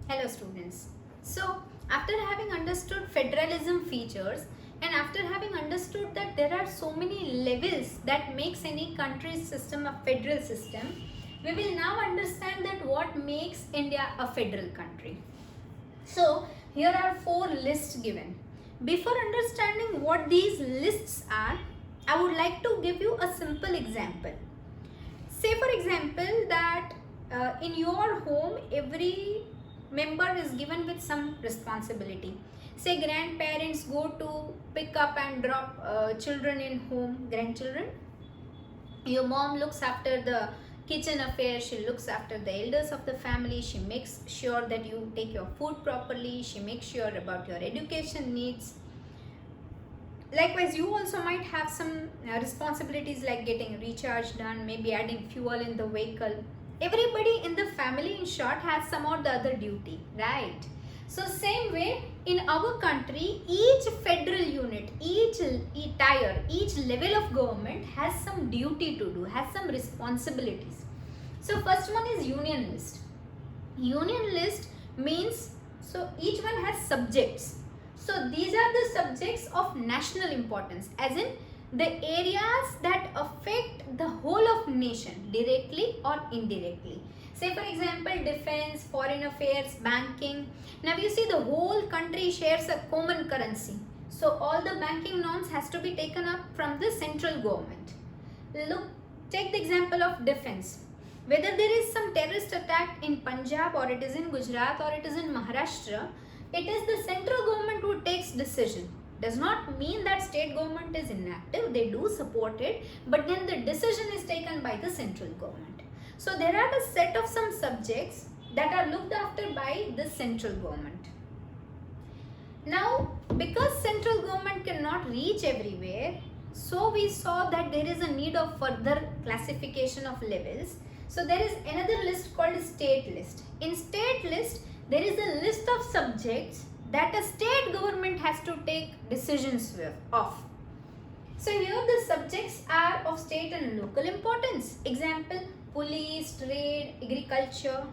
Hello students. So after having understood federalism features and after having understood that there are so many levels that makes any country's system a federal system, we will now understand that what makes India a federal country. So here are four lists given. Before understanding what these lists are, I would like to give you a simple example. Say for example that in your home every member is given with some responsibility. Say grandparents go to pick up and drop children in home, grandchildren. Your mom looks after the kitchen affairs, she looks after the elders of the family, she makes sure that you take your food properly, she makes sure about your education needs. Likewise, you also might have some responsibilities like getting recharge done, maybe adding fuel in the vehicle. Everybody in the family, in short, has some or the other duty, right? So same way, in our country, each federal unit, each tier, each level of government has some duty to do, has some responsibilities. So first one is union list. Union list means, so each one has subjects. So these are the subjects of national importance, as in the areas that affect the whole of nation directly or indirectly. Say for example, defense, foreign affairs, banking. Now you see the whole country shares a common currency. So all the banking norms has to be taken up from the central government. Look, take the example of defense. Whether there is some terrorist attack in Punjab or it is in Gujarat or it is in Maharashtra, it is the central government who takes decision. Does not mean that state government is inactive, they do support it, but then the decision is taken by the central government. So there are a set of some subjects that are looked after by the central government. Now, because central government cannot reach everywhere, so we saw that there is a need of further classification of levels. So there is another list called state list. In state list, there is a list of subjects that a state government has to take decisions of. So here the subjects are of state and local importance. Example, police, trade, agriculture.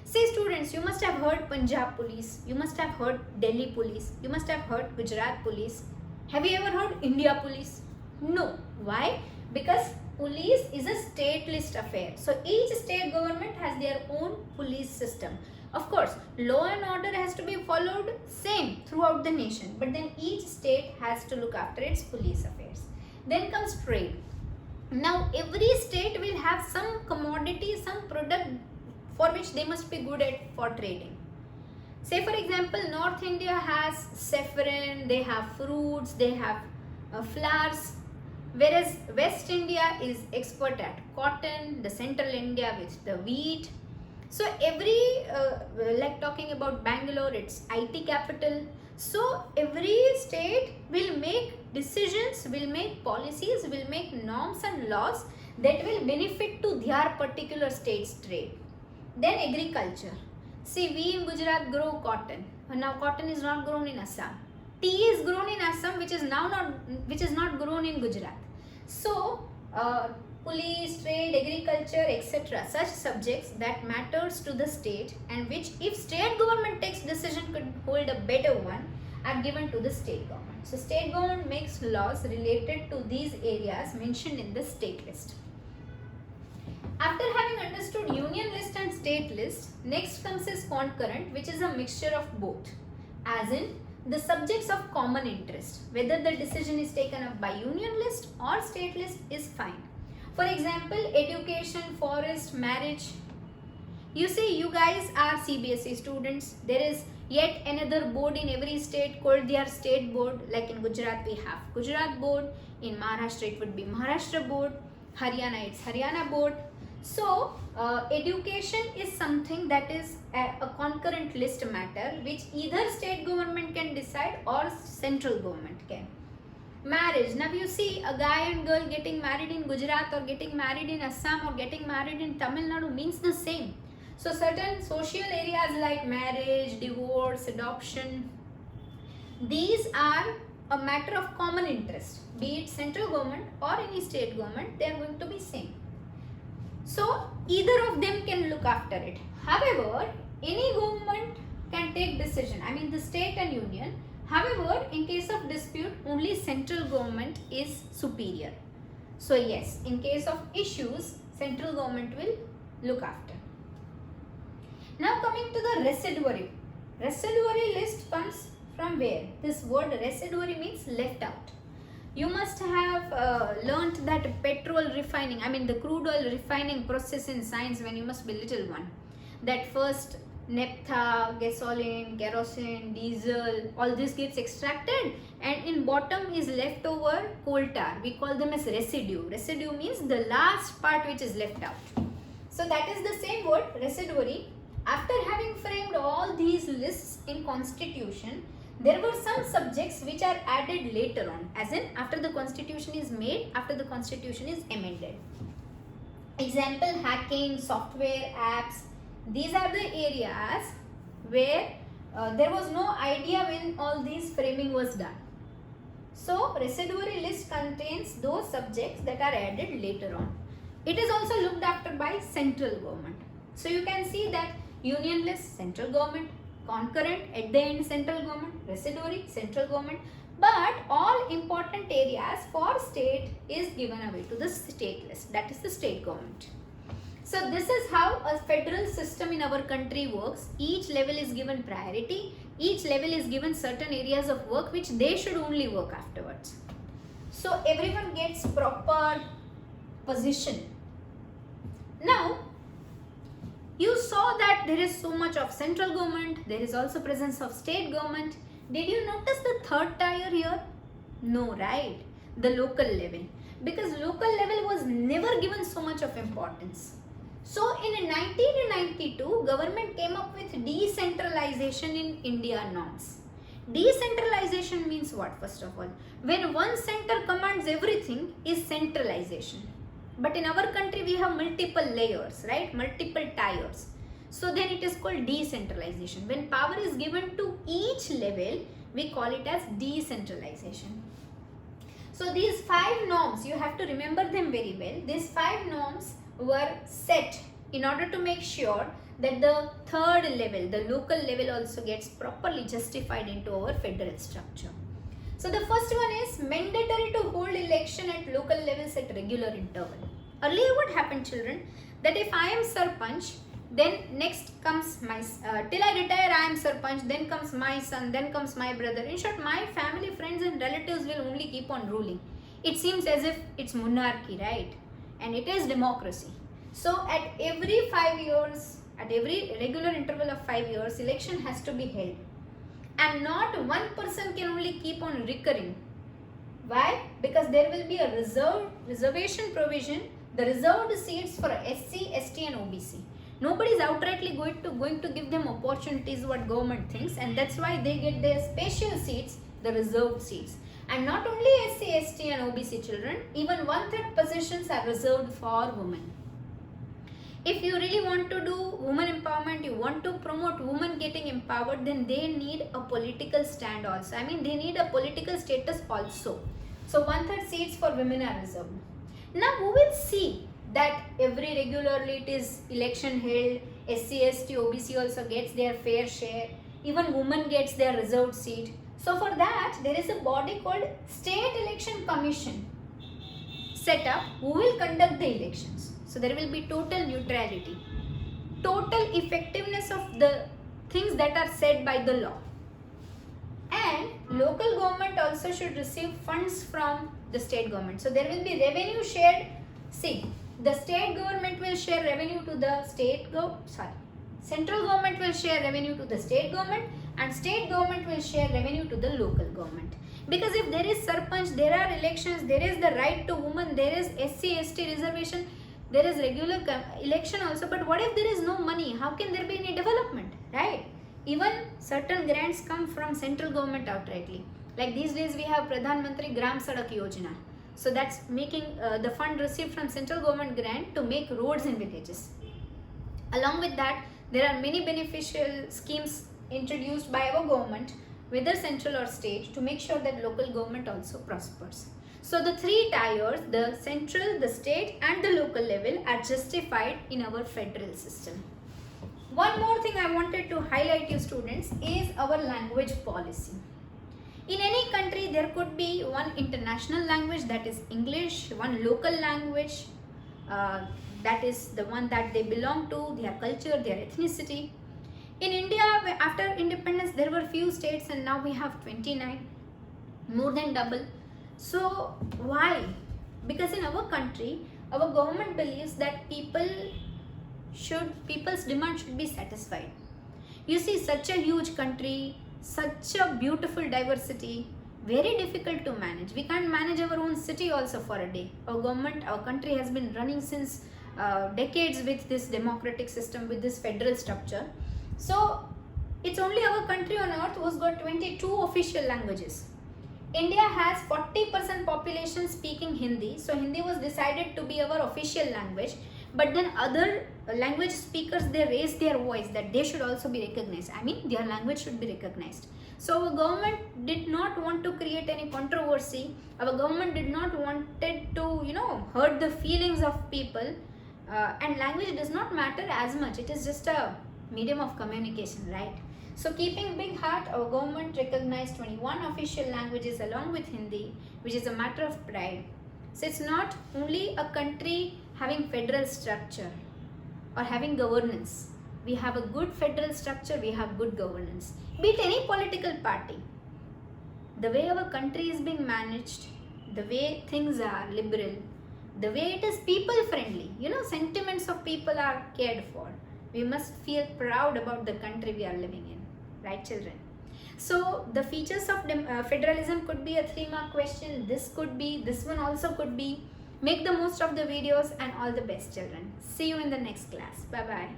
Say students, you must have heard Punjab police, you must have heard Delhi police, you must have heard Gujarat police. Have you ever heard India police? No. Why? Because police is a state list affair. So each state government has their own police system. Of course, law and order has to be followed same throughout the nation, but then each state has to look after its police affairs. Then comes trade. Now every state will have some commodity, some product for which they must be good at for trading. Say for example, North India has saffron, they have fruits, they have flowers, whereas West India is expert at cotton, the Central India with the wheat. So every, like talking about Bangalore, it's IT capital. So every state will make decisions, will make policies, will make norms and laws that will benefit to their particular state's trade. Then agriculture. See, we in Gujarat grow cotton. Now cotton is not grown in Assam. Tea is grown in Assam, which is not grown in Gujarat. So police, trade, agriculture, etc. such subjects that matters to the state and which if state government takes decision could hold a better one are given to the state government. So state government makes laws related to these areas mentioned in the state list. After having understood union list and state list, next comes is concurrent, which is a mixture of both. As in, the subjects of common interest, whether the decision is taken up by union list or state list is fine. For example, education, forest, marriage. You see, you guys are CBSE students. There is yet another board in every state called their state board. Like in Gujarat, we have Gujarat board. In Maharashtra, it would be Maharashtra board. Haryana, it's Haryana board. So, education is something that is a concurrent list matter which either state government can decide or central government can. Marriage. Now you see a guy and girl getting married in Gujarat or getting married in Assam or getting married in Tamil Nadu means the same. So certain social areas like marriage, divorce, adoption, these are a matter of common interest. Be it central government or any state government, they are going to be same. So either of them can look after it. However, any government can take decision, I mean the state and union. However, in case of dispute, only central government is superior. So yes, in case of issues, central government will look after. Now coming to the residuary. Residuary list comes from where? This word residuary means left out. You must have learnt that petrol refining, I mean the crude oil refining process in science when you must be little one. That first naphtha, gasoline, kerosene, diesel, all this gets extracted and in bottom is left over coal tar. We call them as residue. Residue means the last part which is left out. So that is the same word, residuary. After having framed all these lists in constitution, there were some subjects which are added later on, as in after the constitution is made, after the constitution is amended. Example, hacking, software, apps. These are the areas where there was no idea when all these framing was done. So, residuary list contains those subjects that are added later on. It is also looked after by central government. So, you can see that union list, central government, concurrent, at the end central government, residuary, central government. But all important areas for state is given away to the state list, that is the state government. So this is how a federal system in our country works. Each level is given priority. Each level is given certain areas of work which they should only work afterwards. So everyone gets proper position. Now, you saw that there is so much of central government. There is also presence of state government. Did you notice the third tier here? No, right? The local level. Because local level was never given so much of importance. So in 1992, government came up with decentralization in India norms. Decentralization means what, first of all? When one center commands everything is centralization. But in our country we have multiple layers, right? Multiple tiers. So then it is called decentralization. When power is given to each level, we call it as decentralization. So these 5 norms, you have to remember them very well. These 5 norms were set in order to make sure that the third level, the local level also gets properly justified into our federal structure. So the first one is mandatory to hold election at local levels at regular interval. Earlier what happened, children, that if I am Sarpanch, then next comes my, till I retire I am Sarpanch, then comes my son, then comes my brother. In short, my family, friends and relatives will only keep on ruling. It seems as if it's monarchy, right? And it is democracy. So at every 5 years, at every regular interval of 5 years, election has to be held. And not one person can only keep on recurring. Why? Because there will be a reservation provision, the reserved seats for SC, ST and OBC. Nobody is outrightly going to give them opportunities what government thinks, and that's why they get their special seats, the reserved seats. And not only SC, ST and OBC children, even 1/3 positions are reserved for women. If you really want to do women empowerment, you want to promote women getting empowered, then they need a political stand also. I mean, they need a political status also. So 1/3 seats for women are reserved. Now we will see that every regularly it is election held, SC, ST, OBC also gets their fair share, even women gets their reserved seat. So for that, there is a body called State Election Commission set up who will conduct the elections. So there will be total neutrality, total effectiveness of the things that are said by the law. And local government also should receive funds from the state government. So there will be revenue shared. See, the state government will share revenue to the central government will share revenue to the state government, and state government will share revenue to the local government. Because if there is Sarpanch, there are elections, there is the right to women, there is SC, ST reservation, there is regular election also. But what if there is no money? How can there be any development, right? Even certain grants come from central government outrightly. Like these days we have Pradhan Mantri Gram Sadak Yojana. So that's making the fund received from central government grant to make roads in villages. Along with that, there are many beneficial schemes introduced by our government, whether central or state, to make sure that local government also prospers. So the 3 tiers, the central, the state and the local level, are justified in our federal system. One more thing I wanted to highlight you students is our language policy. In any country there could be one international language, that is English, one local language, that is the one that they belong to, their culture, their ethnicity. In India, after independence there were few states and now we have 29, more than double. So why? Because in our country our government believes that people's demand should be satisfied. You see, such a huge country, such a beautiful diversity, very difficult to manage. We can't manage our own city also for a day. Our country has been running since decades with this democratic system, with this federal structure. So it's only our country on earth who's got 22 official languages. India has 40% population speaking Hindi, so Hindi was decided to be our official language. But then other language speakers, they raised their voice that they should also be recognized. I mean, their language should be recognized. So our government did not want to create any controversy. Our government did not wanted to, hurt the feelings of people. And language does not matter as much. It is just a medium of communication, right? So keeping big heart, our government recognized 21 official languages along with Hindi, which is a matter of pride. So it's not only a country having federal structure or having governance. We have a good federal structure, we have good governance. Be it any political party, the way our country is being managed, the way things are liberal, the way it is people friendly, sentiments of people are cared for. We must feel proud about the country we are living in, right children? So the features of federalism could be a 3-mark question. This one also could be. Make the most of the videos and all the best children. See you in the next class. Bye bye.